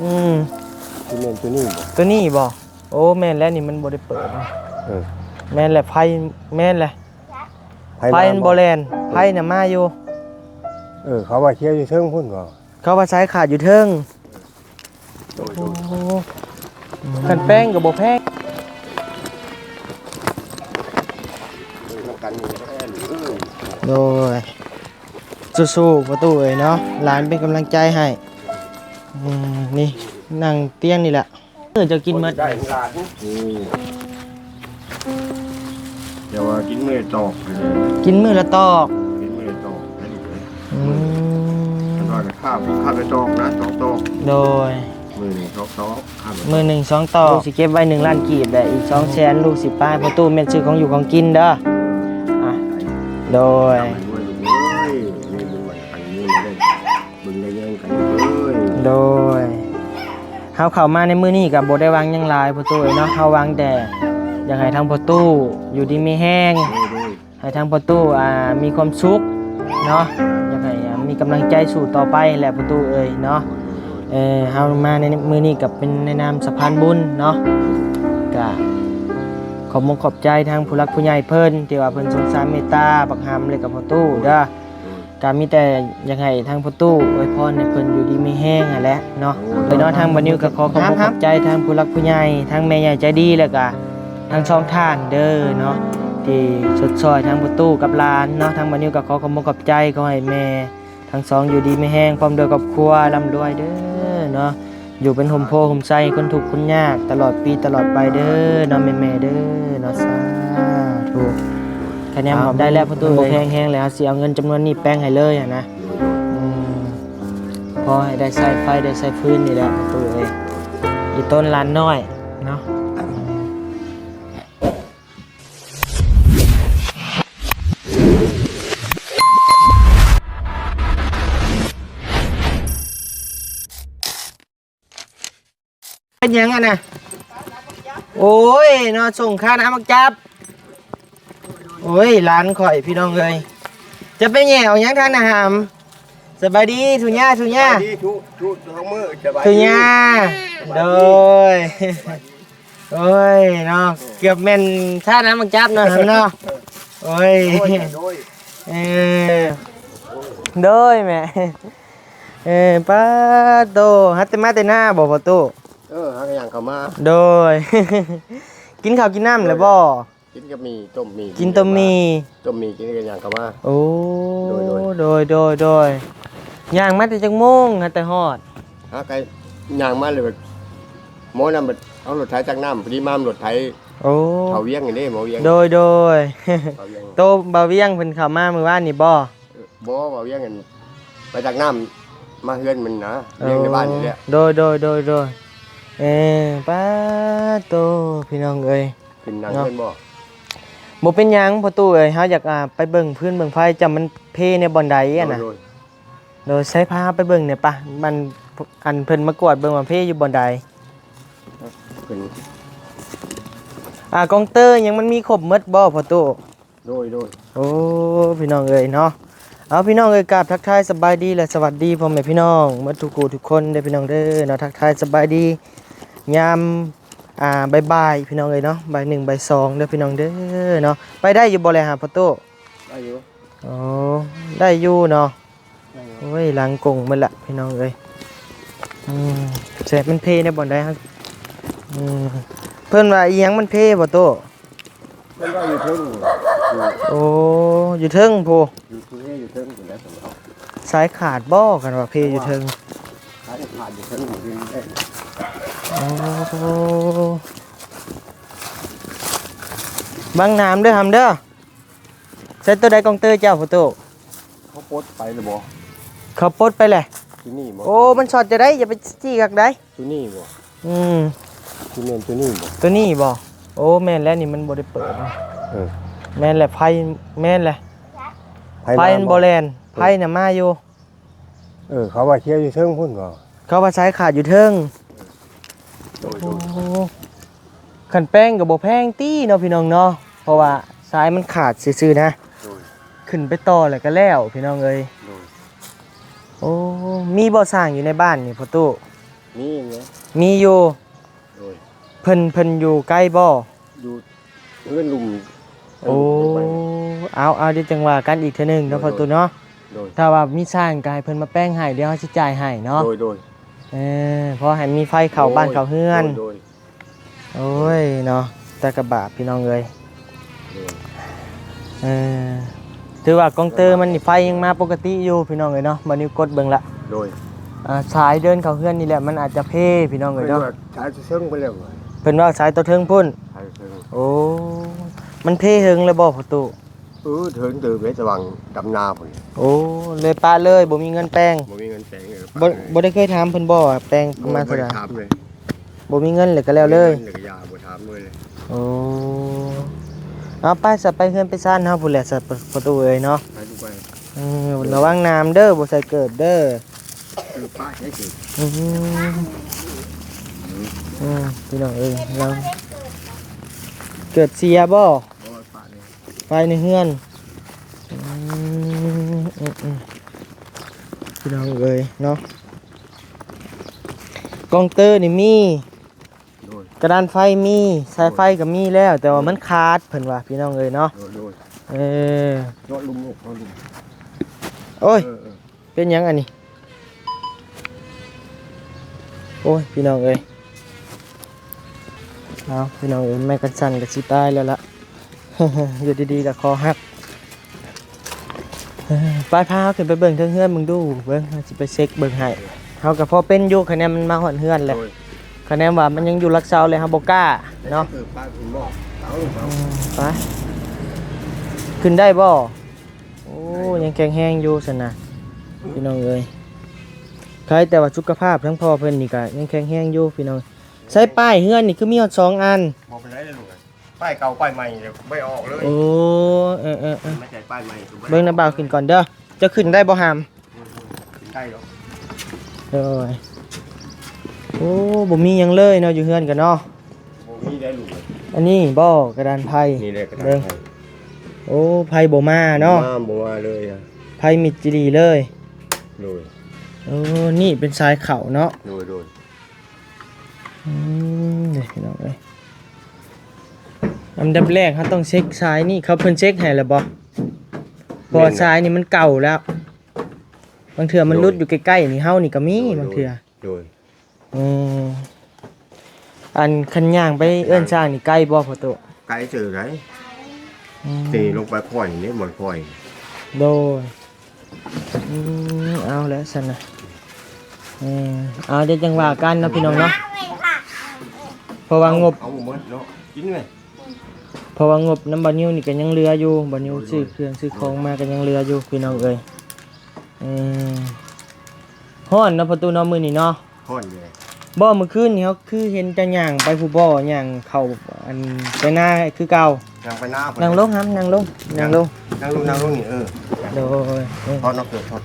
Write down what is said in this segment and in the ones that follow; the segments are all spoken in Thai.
ที่แม่นตัวนี้บ่ตัวนี้บ่โอ้แม่นแล้วนี่มันบ่ได้เปิดแม่นแหละไผแม่นแหละไผมันบ่แล่นไผน่ะมาอยู่เขาว่าเคี้ยวอยู่เทิงพุ่นบ่เขาว่าสายขาดอยู่เทิงคันแป้งก็บ่แพงโดยสู้ๆประตูเอ้ยเนาะหลานเป็นกำลังใจให้นี่นั่งเตียงนี่แหละจะกินมื้อได้หลานเดี๋ยวว่ากินมื้อตอกกินมื้อละตอกกินมื้อตอกได้เลยอันว่าข้าวไปตอกนะตอกโดยมื้อนึงตอกมื้อนึง2ตอกลูกสิเก็บไว้1ล้านกีบได้อีก200,000ลูกสิป้ายประตูแม่นซื้อของอยู่ของกินเด้อโดยโดยเฮาเข้ามาในมื้อนี้ก็บ่ได้วางหยังหลายประตูเนาะเฮาวางแต่อยากให้ทางประตูอยู่ดีมีแห้งให้ทางประตูมีความสุขเนาะอยากให้มีกำลังใจสู้ต่อไปแหละประตูเอ้ยเนาะเฮามาในมื้อนี้ก็เป็นในนามสะพานบุญเนาะก็ขอบใจทางผู้รักผู้ใหญ่เพิ่นที่ว่าเพิ่นสงสารเมตตาบักหำเลยกับประตูเด้อก็มีแต่อยากให้ทางประตูอวยพรให้เพิ่นอยู่ดีมีแห้งแหละเนาะเลยเนาะทางบัดนี้ก็ขอบใจทางผู้รักผู้ใหญ่ทางแม่ใหญ่ใจดีแล้วก็ทางช่องท่านเด้อเนาะที่สดซอยทางประตูกับหลานเนาะทางบัดนี้ก็ขอบใจขอให้แม่ทั้งสองอยู่ดีมีแห้งพร้อมด้วยครอบครัวร่ำรวยเด้อเนาะอยู่เป็นห่มโพห่มไส้คนทุกข์คนยากตลอดปีตลอดไปเด้อเนาะแม่เด้อเนาะสาธุแค่นี้ผมได้แล้วประตูแห้งๆแล้วสิเอาเงินจำนวนนี้แป้งให้เลยนะพอให้ได้ใส่ไฟได้ใส่พื้นนี่แหละประตูเอ้ยอีต้นลานน้อยเนาะเป็นยังไงนะโอ้ยนอนส่งค่าน้ำมักจับโอ้ยร้านข่อยพี่น้องเลยจะไปแย่เอายังทานอาหารสบายดีทุญ่าทุญ่าทุญ่าโดยโอ้ยเนาะเกือบแม่นค่าน้ำมักจับเนาะเนาะโอ้ยโดยแม่ป้าโตฮัตเตมาเตน่าบอกประตูหาอย่างเข้ามาโดยกินข้าวกินน้ำเลยบ่กินก็มีต้มมีกินต้มมีกินกันอย่างเข้ามาโอ้โดยย่างมาแต่จังโมงแต่ฮอดหาไก่ย่างมาเลยแบบหมอนำแบบเอารถไถจากน้ำพอดีมามรถไถโอ้เขาเวียงอย่างนี้หมอเวียงโดยโตบ่าวเวียงเพิ่นเข้ามามื้อวานนี่บ่บ่าวเวียงกันไปจากน้ำมาเฮือนมันนะเวียงในบ้านนี่แหละโดยป้าโตพี่น้องเอ้ยเป็นนางเพิ่นบ่เป็นหยังประตูเอ้ยเฮาอยากไปเบิ่งพื้นเบิ่งไฟจำมันเพในบ่อนใดอ่ะนะโดยใช้พาไปเบิ่งเนี่ยปะมันอันเพิ่นมากวดเบิ่งว่าเพอยู่บ่อนใดเพิ่นกองเตอร์ยังมันมีครบหมดบ่ประตูโดยโอ้พี่น้องเอ้ยเนาะเอาพี่น้องเอ้ยกราบทักทายสบายดีและสวัสดีพ่อแม่พี่น้องหมดทุกคนเด้อพี่น้องเด้อเนาะทักทายสบายดียามบ่ายพี่น้องเอ้ยเนาะบ่าย1บ่าย2เด้อพี่น้องเด้อเนาะไปได้อยู่บ่แลหาประตูได้อยู่อ๋อได้อยู่เนาะโอ้ยหลังกงมันละพี่น้องเอ้ยเสร็จมันเพในบ่อนได้ครับเพิ่นว่าอีหยังมันเพบ่โตเพิ่นว่าอยู่เทิงโอ้อยู่เทิงพูอยู่เทิงอยู่แล้วสายขาดบ่กันว่าเพอยู่เทิงสายขาดอยู่เทิงอยู่นี่โอ้บังน้ำเด้อหำเด้อใส่ตัวใดกองเตอร์เจ้าประตูเขาปดไปเลยบ่เขาปดไปแหละที่นี่บ่โอ้มันช็อตจะได้อย่าไปจี้กักได้ที่นี่บ่ที่แม่นตัวนี้บ่โอ้แม่นแล้วนี่มันบ่ได้เปิดแม่นแหละไผแม่นแหละไผบ่แลนไผน่ะมาอยู่เขาว่าเคี้ยวอยู่เทิงพุ่นบ่เขาว่าสายขาดอยู่เทิงขันแป้งกับบ่แพงตี้เนาะพี่น้องเนาะเพราะว่าสายมันขาดซื่อๆนะขึ้นไปต่อแล้วก็แล้วพี่น้องเอ้ยโอ้มีบ่อสร้างอยู่ในบ้านนี่พ่อตู้ นี่ไง มีอยู่ โดย เพิ่นอยู่ใกล้บ่ อยู่เพื่อนลุม โอ้เอาเดี๋ยวจังว่ากันอีกเทื่อนึงเนาะพ่อตู้เนาะ โดย ถ้าว่ามีสร้างก็ให้เพิ่นมาแป้งให้เดี๋ยวเฮาสิจ่ายให้เนาะ โดย เพราะให้มีไฟเข้าบ้านเข้าเฮือน โดย โอ้ยเนาะแต่กระบะพี่น้องเอ้ย โดย เออถือว่ากองเตอร์มันนี่ไฟยังมาปกติอยู่พี่น้องเอ้ยเนาะบัดนี้กดเบิ่งละ โดย สายเดินเข้าเฮือนนี่แหละมันอาจจะเพ่พี่น้องเอ้ยเนาะ ใช้เชิงไปแล้ว เพิ่นว่าสายตัวเทิงพุ่น ใช้เชิง โอ้มันเพ่เฮิงเลยบ่พ่อตู้ ถึงtừเวสว่างดำนาพุ่น โอ้เลยปาเลยบ่มีเงินแป้ง บ่มีเงินแปลงเลย บ่ได้เคยถามเพิ่นบ่ว่าแป้งประมาณเท่าไหร่ ถามเลย บ่มีเงินเลยก็แล้วเลย เด็กยาบ่ถามเลย โอ้เอาไปสับไปเฮือนไปซ่านเฮาพุ่นแหละสับประตูเอ้ยเนาะ ไปดูไป ระวังน้ำเด้อบ่ใส่เกิดเด้อ คือป้าใช้สิ พี่น้องเอ้ยเราเกิดเสียบ่ บ่ป้าเนี่ย ไปในเฮือนพี่น้องเอ้ยเนาะกองเตอร์นี่มี โดย กระดานไฟมีสายไฟก็มีแล้วแต่ว่ามันขาดเพิ่นว่าพี่น้องเอ้ยเนาะ โดย เออ เจาะลุมเจาะลุม โอ้ยเป็นหยังอันนี้โอ้ยพี่น้องเอ้ยเอาพี่น้องเอ้ยแม่กันสั่นก็สิตายแล้วล่ะ อยู่ดีๆก็คอหักไปพาเฮาขึ้นไปเบิ่งเทิงเฮือนมึงดูเบิ่งเฮาสิไปเช็คเบิ่งให้เฮาก็พอเป็นอยู่คะแนนมันมาฮอดเฮือนแหละ โดย คะแนนว่ามันยังอยู่รักเซาเลยเฮาบ่กล้าเนาะ ป้าคุณบอกเอา ไปขึ้นได้บ่โอ้ยังแข็งแรงอยู่ซั่นน่ะพี่น้องเอ้ยใครแต่ว่าสุขภาพทั้งพ่อเพิ่นนี่ก็ยังแข็งแรงอยู่พี่น้องใส่ป้ายเฮือนนี่คือมีฮอด2อัน บอกไปไหนเลยลูกป้ายเก่าป้ายใหม่เลยไม่ออกเลย โอ้เออ ไม่ใช่ป้ายใหม่ เบิ่งน้าบ่าวขึ้นก่อนเด้อจะขึ้นได้บ่หาม ได้หรอ เอ้ยโอ้บ่มีหยังเลยเนาะอยู่เฮือนกันเนาะ นี่ได้ลูก อันนี้บ่กระดานไพ่ นี่เลยกระดา เบิ่ ษ งโอ้ไพ่บ่มาเนาะ มาบัวเลยอ่ะ ไพ่มิดจิรีเลย โดย โอ้นี่เป็นสายเข่าเนาะ โดย เดี๋ยวพี่น้องเอ้ยอันดับแรกเขาต้องเช็คสายนี่เขาเพิ่นเช็คให้แล้วบ่เพอสายนี่มันเก่าแล้ว บางเทื่อมันรุดอยู่ใกล้ๆนี่เฮานี่ก็มีบางเทื่อ โดย อืมอันคันย่างไปเอื้อนสร้างนี่ใกล้บ่พ่อโต ไกลเจอไร อืม ตีลงไปค่อยนี่หมดค่อย โดยเอาแล้วซั่นน่ะเอาเดี๋ยวจังว่ากันเนาะพี่น้องเนาะเพราะว่างบ เอาหมดเนาะกินเลย เพราะว่างบน้ำบานิวนี่ก็ยังเหลืออยู่บานิวซื้อเครื่องซื้อของมาก็ยังเหลืออยู่พี่น้องเอ้ยฮ้อนเนาะประตูเนาะมื้อนี้เนาะ ค่อยเลย บ่เมื่อคืนนี่เขาคือเห็นแต่ย่างไปผู้บ่ย่างเข้าอันไปหน้าคือเก่า ยังไปหน้า นั่งลงครับนั่งลงนั่งลง นั่งลงนี่โดย ทอดนอกเกิดทอด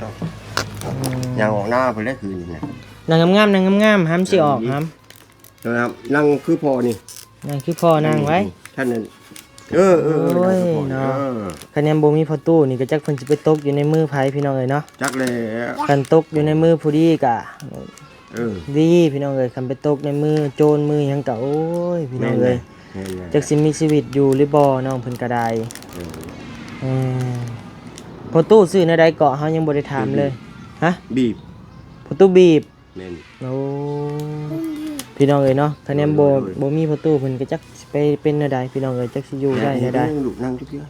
ยังออกหน้าไปแล้วคืนนี่ นั่งงามๆนั่งงามๆห้ามสิออกห้าม นะครับนั่งคือพอนี่ นั่งคือพ่อนั่งไว้ ท่านนั้นคะแนนบ่มีพอตู้นี่ก็จักเพิ่นสิไปตกอยู่ในมือไผพี่น้องเอ้ยเนาะ จักเลย คันตกอยู่ในมือผู้ดีก็ดีพี่น้องเอ้ยคันไปตกในมือโจรมือหยังก็โอ้ยพี่น้องเอ้ยจักสิมีชีวิตอยู่หรือบ่น้องเพิ่นก็ได้พอตู้ซื้อในใดเกาะเฮายังบ่ได้ถามเลยฮะ บีบ พอตู้บีบ แม่น โอ้พี่น้องเอ้ยเนาะคะแนนบ่มีพอตู้เพิ่นก็จักสิไปเป็นแนวใดพี่น้องเอ้ยจักสิอยู่ได้แนวใด ลูกนั่งจุ๊บเยอะ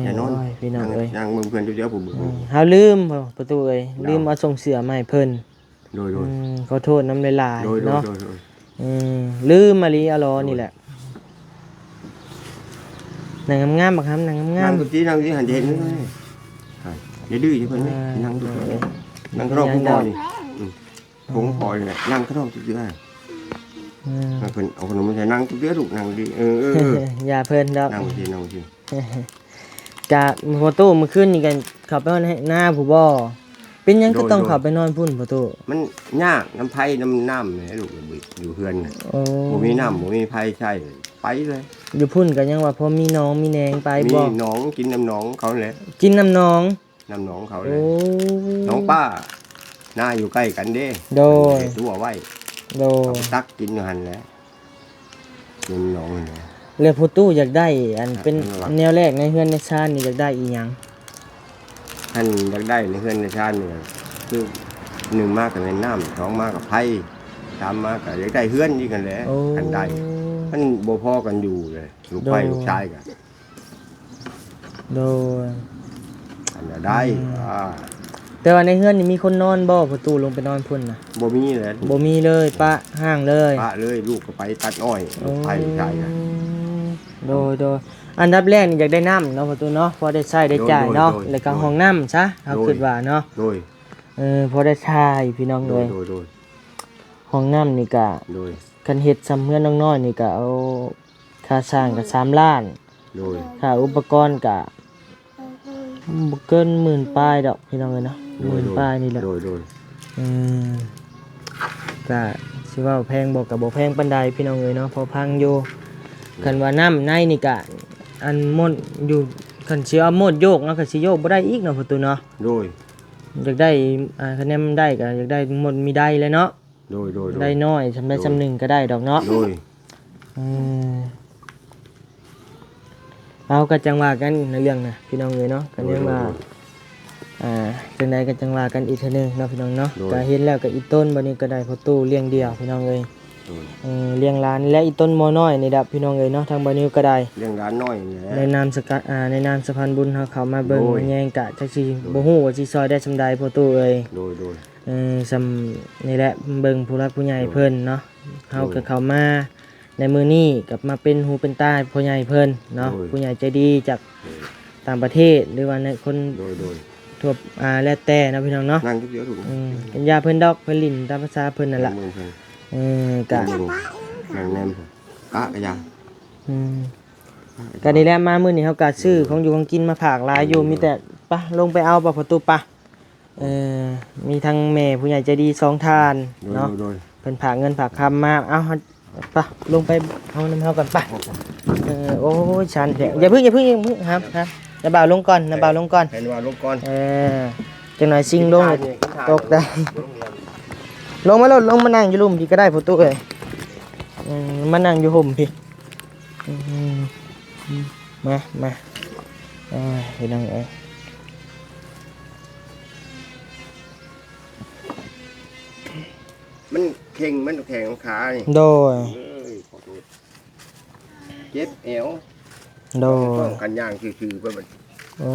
อย่านอนพี่น้องเอ้ย นั่งเพื่อนจุ๊บเยอะผม เฮาลืมประตูเอ้ยลืมเอาส่งเสือมาให้เพิ่น โดย ขอโทษน้ำลายๆเนาะ โดย ลืมมาลีอะรอนี่แหละหนังงามๆบักครับหนังงา นั่ ม งตุ๊จีนั่งที่หันเด่นเลยอย่าดื้อที่เพิ่นนั่งตุ๊นั่งข้างนอกพอนี่ผมพอเลยนั่งข้างนอกจุ๊บเยอะเพิ่นเอาขนมมาใส่นั่งจุ๊บเยอะลูกนั่งดีอย่าเพิ่นดอก นั่งทีนั่งที กะโฟโต้มื้อคืนนี่กันขับไปหน้าผู้บ่เป็นหยังก็ต้องขับไปนอนพุ่นโฟโต้ มันยากน้ำไผ่น้ำเนี่ยลูกอยู่เฮือนน่ะ โอ้ บ่มีน้ำบ่มีไผ่ใช่ไปเลย อยู่พุ่นก็ยังว่าพอมีน้องมีแนงไป มี บ่ หนองกินน้ำหนองเขาแหละ กินน้ำน้อง น้ำหนองเขาเล โอ้ ยน้องป้า หน้าอยู่ใกล้กันเด้ โดย ตัวไว้ โด เอา ย ไปตักกินอยู่หั่นแหละกินหนองนี่ เรือผู้ตู้อยากได้อันเป็น ครับ แนวแรกในเฮือนในชาตินี่อยากได้อีหยัง ท่านอยากได้ในเฮือนในชาตินี่คือหนึ่งมากกับในน้ำสองมากกับไผ่สามมากกับอยากได้เฮือนนี่กันแหละ โอ้ อันใดท่านโบพ่อกันอยู่เลยลูกไป โดย ลูกชายกัน โดย อันจะได้อ่า แต่ว่าในเฮือนนี่มีคนนอนบ่ผู้ตู้ลงไปนอนพุ่นน่ะ บ่มีเลย บ่มีเลยปะห้างเลย พระเลยลูกก็ไปตัดอ้อยลูกไปลูกชายกัน โดยอันดับแรกนี่อยากได้น้ำเนาะประตูเนาะพอได้ใช้ได้จ่ายเนาะ โดย แล้วก็ห้องน้ำซะเอาคิดว่าเนาะ โดย พอได้ใช้พี่น้อง โด เลย ย โดย ห้องน้ำนี่ก็ โดย คันเฮ็ดซ้ำเฮือนน้อยๆนี่ก็เอาค่าสร้างก็3 ล้าน โดย ค่าอุปกรณ์ก็บ่เกิน10,000ปลายดอกพี่น้องเอ้ยเนาะ10,000ปลายนี่แหละ โดย อืมก็สิว่าแพงบ่ก็บ่แพงปานใดพี่น้องเอ้ยเนาะพอพังอยู่คันว่าน้ำในนี่ก็อันหมดอยู่คันสิเอาหมดโยกเนาะก็สิโยกบ่ได้อีกเนาะประตูเนาะ โดย อยากได้คะแนนมันได้ก็อยากได้หมดมีได้เลยเนาะ โดย ได้น้อยสำได้สำหนึ่งก็ได้ดอกเนาะ โดย อืมเอาก็จังว่ากันในเรื่องน่ะพี่น้องเอ้ยเนาะก็เรียกว่าจังใดก็จังว่ากันอีกเทื่อนึงเนาะพี่น้องเนาะก็เห็นแล้วก็อีต้นบัดนี้ก็ได้พอตู้เลี้ยงเดี่ยวพี่น้องเอ้ย โดย เลี้ยงหลานและอีต้นมอน้อยนี่ดับพี่น้องเอ้ยเนาะทางบ่นิวก็ได้ เรื่องร้านน้อยนี่แหละ ในนามสกัดในนามสะพานบุญเฮาเข้ามาเบิ่ง โดย แยงกะจักสิบ่ฮู้ว่าสิซอยได้ซำใดพอตู้เอ้ย โดย ซำนี่แหละเบิ่งผู้รักผู้ใหญ่เพิ่นเนาะเฮาก็เข้ามาในมื้อนี้กลับมาเป็นหูเป็นตาผู้ใหญ่เพิ่นเนาะผู้ใหญ่ใจดีจากต่างประเทศหรือว่าในคน โดย ทั่วแล้วแต่เนาะพี่น้องเนาะ นั่งทุกเดียวถูก เป็นยาเพิ่นดอกเพิ่นลิ้นตามภาษาเพิ่นนั่นล่ะกะ นั่งแนมกะกะยา ก็นี่แหละมามื้อนี้เฮาก็ซื้อของอยู่ของกินมาฝากหลายอยู่มีแต่ปะลงไปเอาประตูปะมีทั้งแม่ผู้ใหญ่ใจดี2ท่านเนาะ โดย เพิ่นฝากเงินฝากคำมาเอาปะลงไปเอาน้ำเฮากันปะโอ้ยชันแท้อย่าเพิ่งครับน้าบ่าวลงก่อนน้าบ่าวลงก่อน เห็นว่าลูกก่อน จังหน่อยซิงลงตกได้ลงมาแล้วลงมานั่งอยู่ลุ่มพี่ก็ได้ประตูเอ้ยมานั่งอยู่ห่มพี่มาเห็นยังไง มันเข่งมันแข็งขานี่ โดย เจ็บเอว โด ต้อย งกันย่างคือๆไปมัน โอ้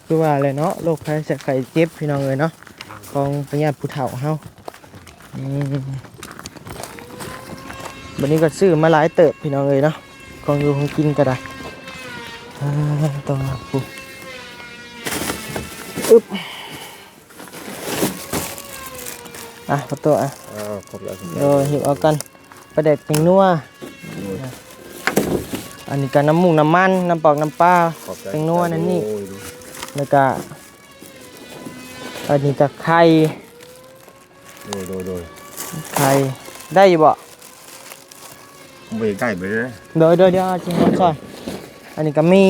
คือว่าอะไรเนาะโรคภัยไข้เจ็บพี่น้องเลยเนาะของปัญญาผู้เฒ่าเฮาวันนี้ก็ซื้อมาหลายเติบพี่น้องเลยเนาะของอยู่ของกินก็ได้ต้องปุ๊บอึ๊บประตูขอบแล้ว โดยหิบเอากันประเด็กเป็นนัวอันนี้ก็น้ำมูกน้ำมันน้ำปอกน้ำปลาเป็นนัวนั่นนี่แล้วก็อันนี้ก็ไข่โดย ไข่ได้อยู่บ่ ไปใกล้ไปเลย เดี๋ยวจริงๆซอยอันนี้ก็มี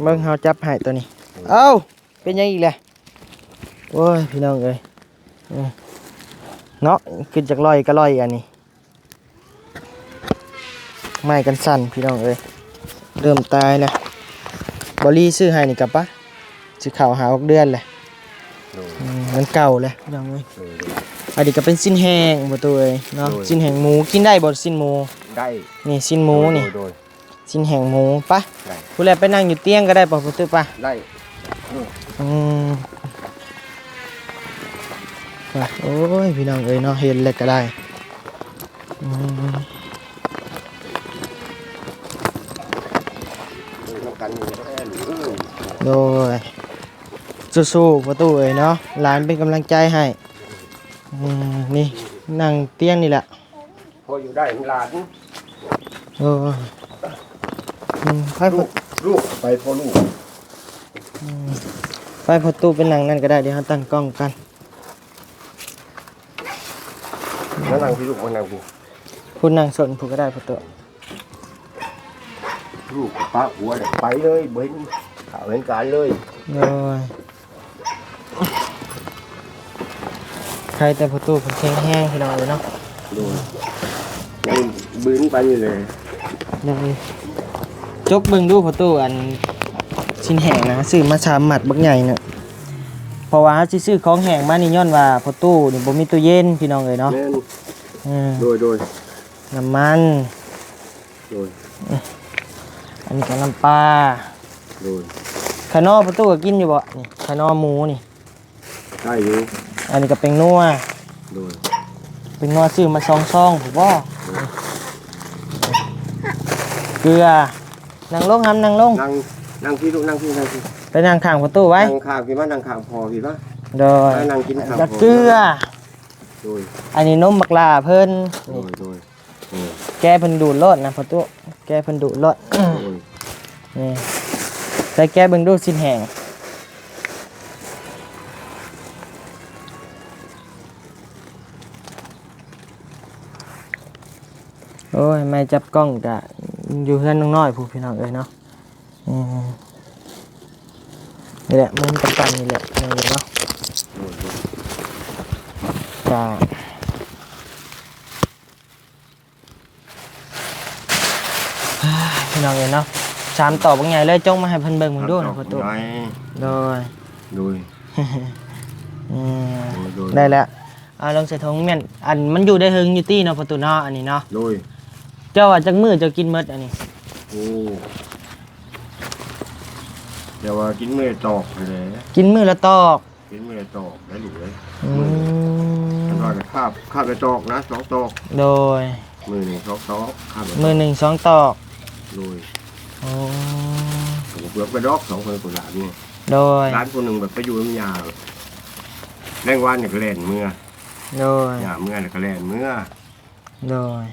เบิ่งเฮาจับให้ตัวนี้เอ้าเป็นยังอีกแหละโอ้ยพี่น้องเอ้ยเนาะขึ้นจากลอยก็ลอยอันนี้ไม้กันสั่นพี่น้องเอ้ยเริ่มตายแล้วบอลี่ซื้อให้นี่กลับปะสิข่าวหา6 เดือนแหละมันเก่าเลยพี่น้องเอ้ยอันนี้ก็เป็นสิ้นแห้งบ่ตัวเอ้ยเนาะสิ้นแห้งหมูกินได้บ่สิ้นหมู ได้ นี่สิ้นหมูนี่ โดย สิ้นแห้งหมูปะ ได้ ผู้แลไปนั่งอยู่เตียงก็ได้ป่ะผู้ตื้อปะ ได้ โอ้ยพี่น้องเอ้ยเนาะเห็นเลยก็ได้กัน โดยสู้ๆประตูเอ้ยเนาะหลานเป็นกำลังใจให้นี่นั่งเตียงนี่แหละ พออยู่ได้หลาน ไฟพด ลูกไปพอลูก ไฟพดตู้เป็นหนังนั่นก็ได้เดี๋ยวเราตั้งกล้องกัน แล้วนั่งพี่ลูกมานั่งพี่ พูดนั่งสนพูดก็ได้ประตู ลูกป้าหัวเด็กไปเลยเบิ้งข่าวเห็นการเลย โดย ใครแต่ประตูเพิ่นแข็งแห้งพี่น้องเลยเนาะ โดยยังบืนไปอยู่เลย เลยจกเบิ่งดูประตูอันชิ้นแห้งนะซื้อมา3หมัดบักใหญ่น่ะเพราะว่าเฮาสิซื้อของแห้งมานี่ย้อนว่าประตูนี่บ่มีตู้เย็นพี่น้องเอ้ยเนาะ แม่น โดยน้ำมัน โดย อันนี้ก็น้ำปลา โดย ขนอประตูก็กินอยู่บ่นี่ขนอหมูนี่ ได้อยู่ อันนี้ก็เป็นนัว โดย เป็นนัวซื้อมา2ซองผมบ่เกลือนั่งลงครับนั่งลง นั่งพี่ลูกนั่งพี่ ไปนั่งข้างประตูไว้ นั่งข้างพี่ว่านั่งข้างพอพี่ว่า โดย นั่งกินข้าง แล้วเกลือ โดย อันนี้นมบักลาเพิ่น โด นี่ ยโดย แกเพิ่นดูดรถนะประตูแกเพิ่นดูดรถ นี่ใส่แกเบิ่งดูสิ้นแห้งโอ้ยไม่จับกล้องกะอยู่เพื่อนน้องน้อยผู้พี่น้องเอ้ยเนาะนี่แหละมันกับกันนี่แหละพี่น้องเอ้ยเนาะจ้าพี่น้องเอ้ยเนาะชามตอบบางไงเลยจ้องมาให้เพิ่นเบิ่งมึงดูนะประตูโดย โดย ได้แล้วเอาลองใส่ถุงแม่นอันมันอยู่ได้หึงอยู่ตี้เนาะประตูเนาะอันนี้เนาะ โดย เจ้าว่าจักมื้อเจ้ากินหมดอันนี้ โอ้เดี๋ยวว่ากินเมื่อตอกเลย กินมื้อละตอก กินเมื่อตอกได้หรือเลย อืม มันก็คาบไปตอกนะ2ตอก โดย มือหนึ่ง2ตอกคาบไป มื้อหนึ่ง2ตอก โดย โอ้ ผมเลือกไปดอก2คนคนหลานนี่ โดย ร้านคนหนึ่งแบบไปอยู่น้ำยาแรงวันเนี่ยก็แล่นเมื่อ โดย ยาเมื่อเนี่ยก็แล่นเมื่อ โดย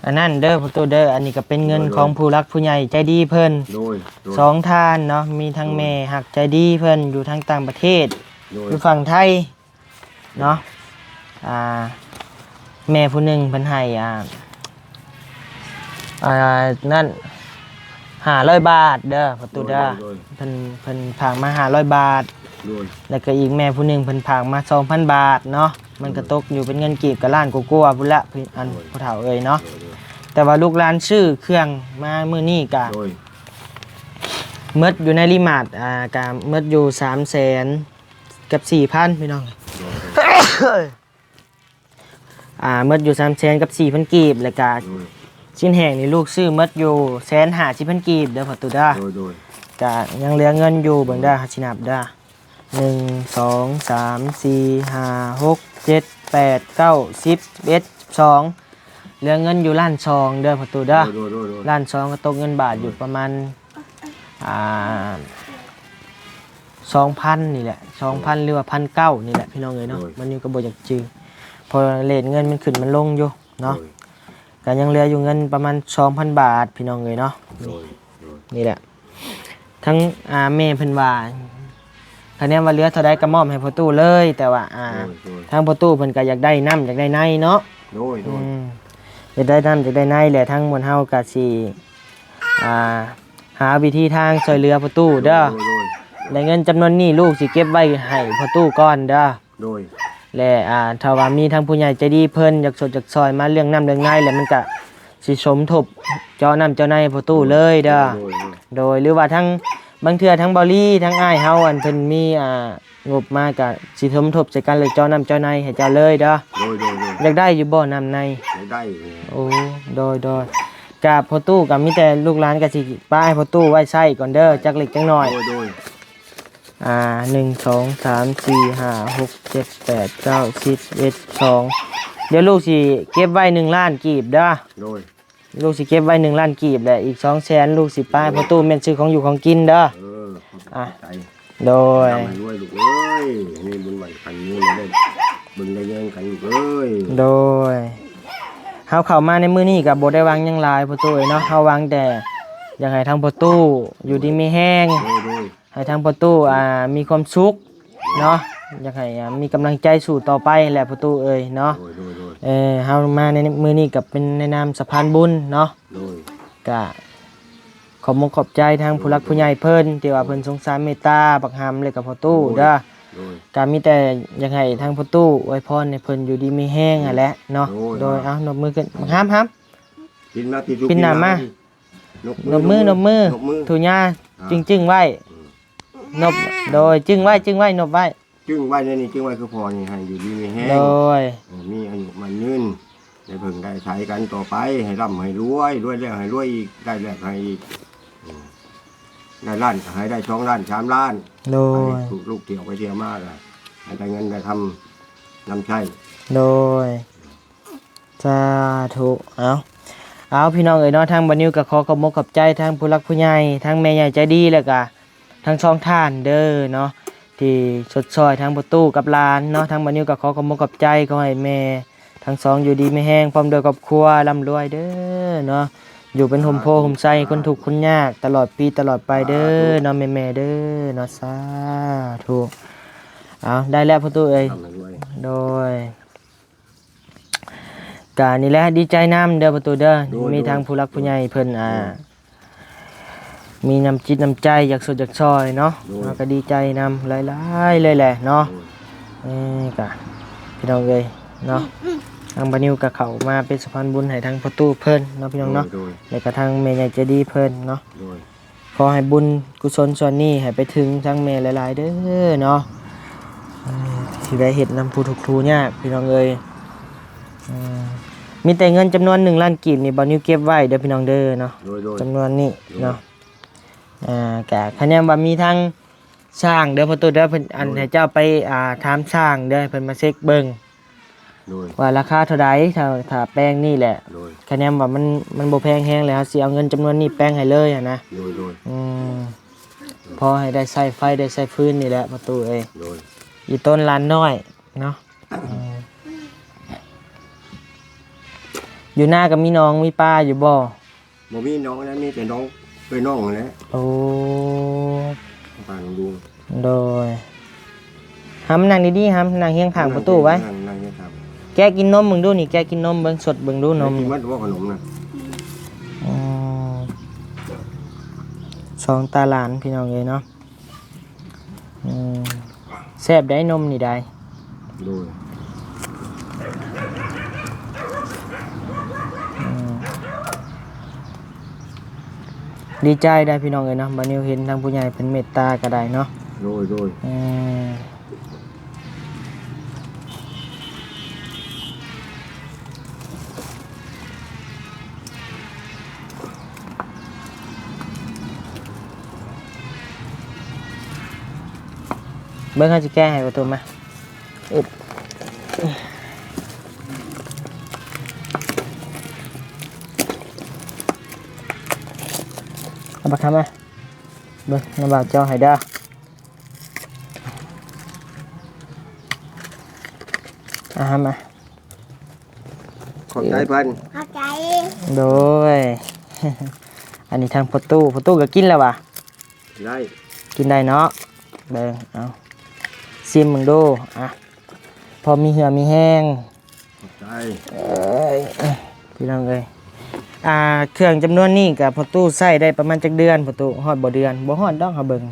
อันนั้นเด้อประตูเด้ออันนี้ก็เป็นเงินของผู้รักผู้ใหญ่ใจดีเพิ่น โดย สองท่านเนาะมีทั้งแม่หักใจดีเพิ่นอยู่ทั้งต่างประเทศ โดย อยู่ฝั่งไทยเนาะแม่ผู้หนึ่งเพิ่นให้นั่น500 บาทเด้อประตูเด้อเพิ่นฝากมา500 บาท โดย แล้วก็อีกแม่ผู้หนึ่งเพิ่นฝากมา 2,000 บาทเนาะมันก็ตกอยู่เป็นเงินกีบกับล้านกว่าๆพุ่นละอันผู้เฒ่าเอ้ยเนาะแต่ว่าลูกหลานซื้อเครื่องมามื้อนี้ก็ โดย หมดอยู่ในลิมาตก็หมดอยู่300,000กับ 4,000พี่น้อง หมดอยู่300,000กับ 4,000 กีบแล้วก็ โดย ชิ้นแห้งนี่ลูกซื้อหมดอยู่150,000 กีบเด้อพ่อตุเด้อ โดย ก็ยังเหลือเงินอยู่เบิ่งเด้อสินับเด้อ1 2 3 4 5 6 7 8 9 10 11 12เหลือเงินอยู่ล้านสองเด้อพ่อตุเด้อ โดย ล้านสองก็ตกเงินบาทอยู่ประมาณ2,000 นี่แหละ 2,000 หรือว่า 1,900 นี่แหละพี่น้องเอ้ยเนาะมันอยู่ก็บ่อยากจื้อพอเรทเงินมันขึ้นมันลงอยู่เนาะก็ยังเหลืออยู่เงินประมาณ 2,000 บาทพี่น้องเอ้ยเนาะนี่แหละทั้งแม่เพิ่นว่าคะแนนว่าเหลือเท่าใดก็มอบให้พ่อตู้เลยแต่ว่าทางพ่อตู้เพิ่นก็อยากได้น้ำอยากได้ในเนาะ โดย อยากได้น้ำอยากได้ในแหละทั้งมวลเฮาก็สิหาวิธีทางช่วยเหลือพ่อตู้เด้อและเงินจำนวนนี้ลูกสิเก็บไว้ให้พ่อตู้ก่อนเด้อ โดย และถ้าว่ามีทางผู้ใหญ่ใจดีเพิ่นอยากสดอยากซอยมาเรื่องน้ำเรื่องในแล้วมันก็สิสมทบเจ้าน้ำเจ้าในพ่อตู้เลยเด้อโดยหรือว่าทั้งบางเทื่อทั้งเบาลี่ทั้งอ้ายเฮาอันเพิ่นมีงบมาก็สิสมทบใส่กันเลยเจ้าน้ำเจ้าในให้เจ้าเลยเด้อ โดย อยากได้อยู่บ่น้ำใน ได้ โอ้โดยกับพ่อตู้กับมีแต่ลูกหลานก็สิป้าให้พ่อตู้ไว้ใช้ก่อนเด้อจักเล็กจักน้อย โดย 1 2 3 4 5 6 7 8 9 10 11 12เดี๋ยวลูกสิเก็บไว้1 ล้านกีบเด้อ โดย ลูกสิเก็บไว้1 ล้านกีบแหละอีก200,000ลูกสิป้าให้พ่อตู้แม่นซื้อของอยู่ของกินเด้อใจโดย ทำรวยลูกเอ้ยนี่บุญไหวกันนี่มาได้บุญได้แย่งกันลูกเอ้ย โดยเฮาเข้ามาในมื้อนี้ก็บ่ได้วางหยังหลายพ่อตู้เนาะเฮาวางแต่อยากให้ทางพ่อตู้อยู่ดีมีแห้ง โดย ให้ทางประตูมีความสุขเนาะอยากให้มีกำลังใจสู่ต่อไปแหละประตูเอ้ยเนาะเฮามาในมือนี้กับเป็นในนามสะพานบุญเนาะก็ขอบใจทางผู้รักผู้ใหญ่เพิ่นที่ว่าเพิ่นสงสารเมตตาบักหำเลยกับประตูเด้อ โดย ก็มีแต่อยากให้ทางประตูอวยพรให้เพิ่นอยู่ดีมีแห้งอ่ะแหละเนาะ โอ้ย โดยเอานบมือขึ้นห้าม กินมาติด ปิ่นหน้ามา น นบมือนบมือ นบมือ ถูญาจึงไว้นบโดยจึงไว้นบไว้ จึงไว้ในนี้จึงไว้คือพอนี่ให้อยู่ดีมีแห้ง โดย มีอายุมันยืนได้เพิ่งได้ใช้กันต่อไปให้ร่ำให้รวยแล้วให้รวยอีกได้แล้วให้อีกได้ล้านก็ให้ได้2 ล้าน3 ล้าน โดย ให้ถูกลูกเที่ยวไปเที่ยวมากเลยให้ได้เงินได้ทำนำใช้ โดยสาธุเอาพี่น้องเอ๋ยเนาะทางบันนิวก็ขอขอบคุณขอบใจทางผู้รักผู้ใหญ่ทางแม่ใหญ่ใจดีแล้วก็ทางช่องท่านเด้อเนาะที่สดซอยทางประตูกับหลานเนาะทางบันนิวก็ขอขอบคุณขอบใจขอให้แม่ทั้งสองอยู่ดีไม่แห้งพร้อมด้วยครอบครัวร่ำรวยเด้อเนาะอยู่เป็นห่มโพห่มไส้คนทุกข์คนยากตลอดปีตลอดไปเด้อเนาะแม่ๆเด้อเนาะสาธุเอาได้แล้วประตูเอ้ย ทำให้รวย โดยกานี่แหละดีใจน้ำเด้อประตูเด้อมีทางผู้รักผู้ใหญ่เพิ่นมีน้ำจิตน้ำใจอยากสดอยากซอยเนาะเราก็ดีใจนำหลายๆเลยแหละเนาะกะพี่น้องเลยเนาะทางบานิวกับเขามาเป็นสะพานบุญให้ทางประตูเพิ่นเนาะพี่น้องเนาะ โดย แล้วก็ทางแม่ใหญ่ใจดีเพิ่นเนาะ โดย ขอให้บุญกุศลส่วนนี้ให้ไปถึงทางแม่หลายๆเด้อเนาะที่ได้เห็นนำผู้ทุกครูเนี่ยากพี่น้องเอ้ยมีแต่เงินจำนวน1 ล้านกีบนี่บอนิวเก็บไว้เด้อพี่น้องเด้อเนาะ โดย จำนวนนี้เนาะกะคะแนนว่ามีทั้งสร้างเด้อประตูเด้อเพิ่นอันให้เจ้าไปถามสร้างเด้อเพิ่นมาเช็คเบิ่ง โดย ว่าราคาเท่าใดถ้าแป้งนี่แหละ โดย คะแนนว่ามันบ่แพงแฮงแล้วสิเอาเงินจำนวนนี้แป้งให้เลยอะนะ โดย พอให้ได้ใส่ไฟได้ใส่ฟืนนี่แหละประตูเอ้ย โดย อีต้นลานน้อยเนาะอยู่หน้ากับมีน้องมีป้าอยู่บ่ บ่มีน้องนะมีแต่น้องเป็นน้องแหละ โอ้ ปานลุง โดยหำนั่งดีๆหำนั่งเฮียงข้างประตูไว้ นั่งเนี่ยครับ แกกินนมมึงดูนี่แกกินนมเบิ่งสดเบิ่งดูนม กินมัดว่าขนมนะ อืมสองตาหลานพี่น้องเลยเนาะแซ่บได้นมนี่ได้ โดย ดีใจได้พี่น้องเลยเนาะบานิวเห็นทางผู้ใหญ่เป็นเมตตาก็ได้เนาะ โดย เบิ่งเขาจะแก้ให้ประตูมาอึบเอาปากคำมาเบิ่งน้ำบาดเจ้าให้เด้อมา ขอบใจเพิ่น เข้าใจ โดย อันนี้ทางประตูก็กินแล้ววะ ได้ กินได้เนาะเบิ่งเอาซิมมึงดูพอมีเหือมีแห้ง ขอบใจ พี่น้องเอ้ยเครื่องจำนวนนี้กับประตูใส่ได้ประมาณจักเดือนประตูฮอดบ่เดือนบ่ฮอดดอกเฮาเบิ่ง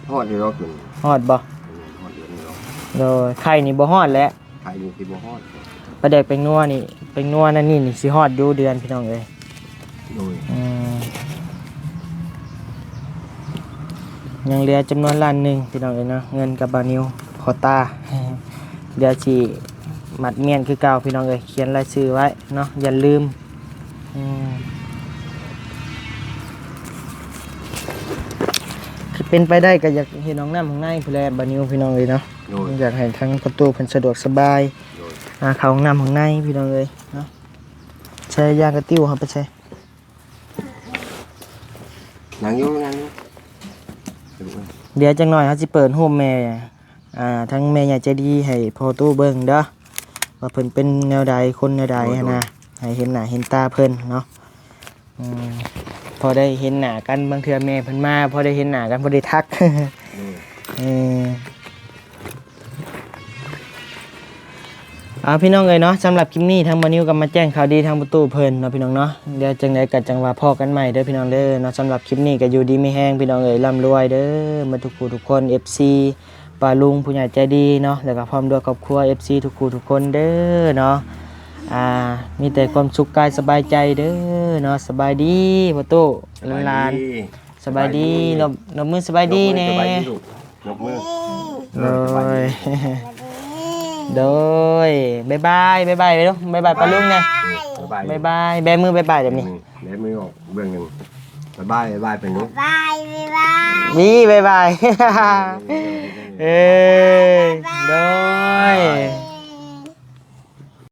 ทอดเดี๋ยวเราขึ้น ฮอดบ่ ทอดเดี๋ยวนี้เรา โดยไข่นี่บ่ฮอดแล้ว ไข่นี่สิบ่ฮอด ปลาแดกเป็นนัวนี่เป็นนัวนั่นนี่สิฮอดอยู่เดือนพี่น้องเอ้ย โดย ยังเหลือจำนวนล้านหนึ่งพี่น้องเอ้ยเนาะเงินกับบานิวขอตา เดี๋ยวสิมัดเมียนคือเก่าพี่น้องเอ้ยเขียนรายชื่อไว้เนาะอย่าลืมคือเป็นไปได้ก็อยากเห็นน้องน้ำข้างในพี่แลบานิวพี่น้องเอ้ยเนาะ โดย อยากให้ทั้งประตูเพิ่นสะดวกสบาย โดย เข้าห้องน้ำข้างในพี่น้องเอ้ยเนาะใช้ยางกระติ้วครับไปใช้ นั่งอยู่ เดี๋ยวจังหน่อยเขาสิเปิดโฮมแม่ทั้งแม่ใหญ่ใจดีให้พ่อตู้เบิ่งเด้อว่าเพิ่นเป็นแนวใดคนแนวใดหั้นนะให้เห็นหน้าเห็นตาเพิ่นเนาะพอได้เห็นหน้ากันบางเทื่อแม่เพิ่นมาพอได้เห็นหน้ากันพอได้ทัก พี่น้องเอ้ยเนาะสำหรับคลิปนี้ทางบานิวก็มาแจ้งข่าวดีทางประตูเพิ่นเนาะพี่น้องเนาะเดี๋ยวจังไดก็จังว่าพอกันใหม่เด้อพี่น้องเด้อเนาะสำหรับคลิปนี้ก็อยู่ดีไม่แห้งพี่น้องเอ้ยร่ำรวยเด้อมาทุกผู้ทุกคน FC ป้าลุงผู้ใหญ่ใจดีเนาะแล้วก็พร้อมด้วยครอบครัว FC ทุกคู่ทุกคนเด้อเนาะมีแต่ความสุขกายสบายใจเด้อเนาะสบายดีพ่อตู้หลานๆสบายดีนบมือสบายดีแน่ สบายดีลูกนบมือ โดยโดยบ๊ายบายบ๊ายบายไปลูกบ๊ายบายป้าลุงนะบ๊ายบายแบมือบ๊ายบายแบบนี้ แบมือออกเบื้องหนึ่งบ๊ายบายเป็นลูก นี่บ๊ายบายเอ้ยโดย